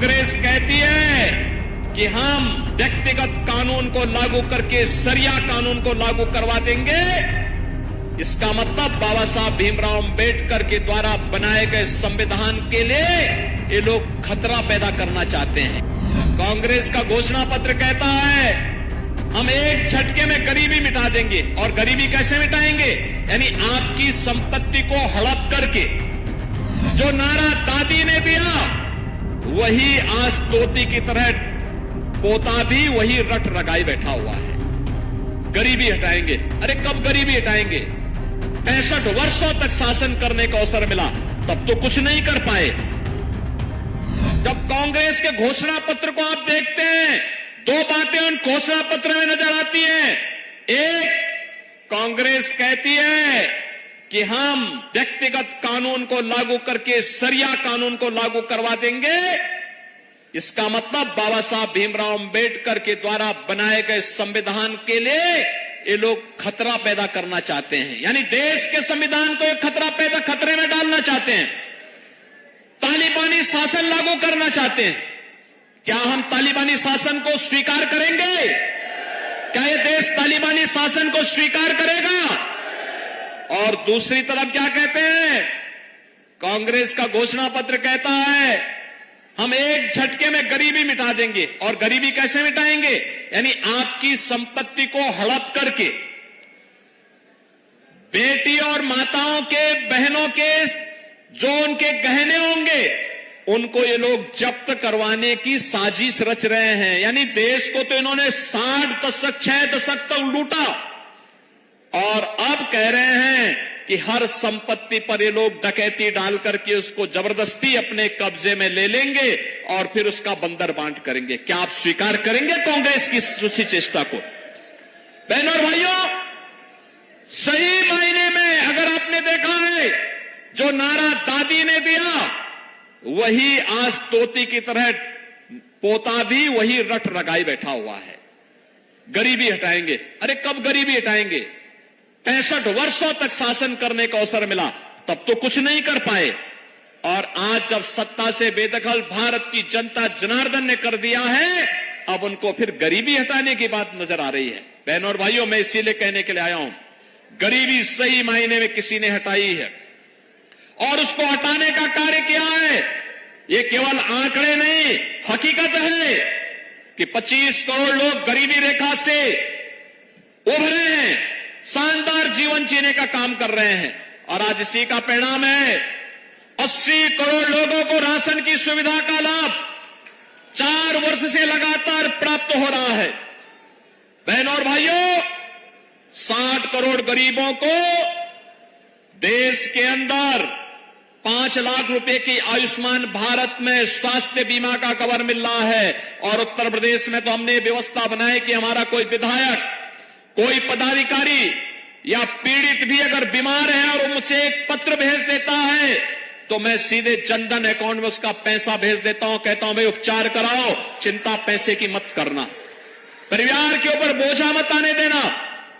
कांग्रेस कहती है कि हम व्यक्तिगत कानून को लागू करके सरिया कानून को लागू करवा देंगे। इसका मतलब बाबा साहब भीमराव अंबेडकर के द्वारा बनाए गए संविधान के लिए ये लोग खतरा पैदा करना चाहते हैं। कांग्रेस का घोषणा पत्र कहता है हम एक झटके में गरीबी मिटा देंगे। और गरीबी कैसे मिटाएंगे? यानी आपकी संपत्ति को हड़प करके। जो नारा दादी ने दिया वही आज तोती की तरह पोता भी वही रट रगाई बैठा हुआ है। गरीबी हटाएंगे। अरे कब गरीबी हटाएंगे? 65 वर्षों तक शासन करने का अवसर मिला तब तो कुछ नहीं कर पाए। जब कांग्रेस के घोषणा पत्र को आप देखते हैं, दो बातें उन घोषणा पत्र में नजर आती हैं। एक, कांग्रेस कहती है कि हम व्यक्तिगत कानून को लागू करके सरिया कानून को लागू करवा देंगे। इसका मतलब बाबा साहब भीमराव अंबेडकर के द्वारा बनाए गए संविधान के लिए ये लोग खतरा पैदा करना चाहते हैं। यानी देश के संविधान को एक खतरे में डालना चाहते हैं। तालिबानी शासन लागू करना चाहते हैं। क्या हम तालिबानी शासन को स्वीकार करेंगे? क्या ये देश तालिबानी शासन को स्वीकार करेगा? और दूसरी तरफ क्या कहते हैं? कांग्रेस का घोषणा पत्र कहता है हम एक झटके में गरीबी मिटा देंगे। और गरीबी कैसे मिटाएंगे? यानी आपकी संपत्ति को हड़प करके बेटी और माताओं के, बहनों के जो उनके गहने होंगे उनको ये लोग जब्त करवाने की साजिश रच रहे हैं। यानी देश को तो इन्होंने 60 दशक 6 दशक तक लूटा और अब कह रहे हैं कि हर संपत्ति पर ये लोग डकैती डाल करके उसको जबरदस्ती अपने कब्जे में ले लेंगे और फिर उसका बंदर बांट करेंगे। क्या आप स्वीकार करेंगे कांग्रेस की उसी चेष्टा को? बहनों और भाइयों, सही मायने में अगर आपने देखा है जो नारा दादी ने दिया वही आज तोती की तरह पोता भी वही रट रगाई बैठा हुआ है। गरीबी हटाएंगे। अरे कब गरीबी हटाएंगे? 65 वर्षों तक शासन करने का अवसर मिला तब तो कुछ नहीं कर पाए। और आज जब सत्ता से बेदखल भारत की जनता जनार्दन ने कर दिया है, अब उनको फिर गरीबी हटाने की बात नजर आ रही है। बहनों और भाइयों, मैं इसीलिए कहने के लिए आया हूं, गरीबी सही मायने में किसी ने हटाई है और उसको हटाने का कार्य किया है। ये केवल आंकड़े नहीं, हकीकत है कि 25 करोड़ लोग गरीबी रेखा से उभरे हैं, शानदार जीवन जीने का काम कर रहे हैं। और आज इसी का परिणाम है 80 करोड़ लोगों को राशन की सुविधा का लाभ 4 वर्ष से लगातार प्राप्त हो रहा है। बहनों और भाइयों, 60 करोड़ गरीबों को देश के अंदर 5 लाख रुपए की आयुष्मान भारत में स्वास्थ्य बीमा का कवर मिल रहा है। और उत्तर प्रदेश में तो हमने व्यवस्था बनाई कि हमारा कोई विधायक, कोई पदाधिकारी या पीड़ित भी अगर बीमार है और मुझे एक पत्र भेज देता है तो मैं सीधे जनधन अकाउंट में उसका पैसा भेज देता हूं। कहता हूं भाई उपचार कराओ, चिंता पैसे की मत करना, परिवार के ऊपर बोझा मत आने देना,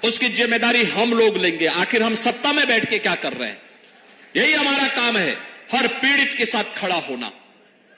उसकी जिम्मेदारी हम लोग लेंगे। आखिर हम सत्ता में बैठ के क्या कर रहे हैं? यही हमारा काम है, हर पीड़ित के साथ खड़ा होना।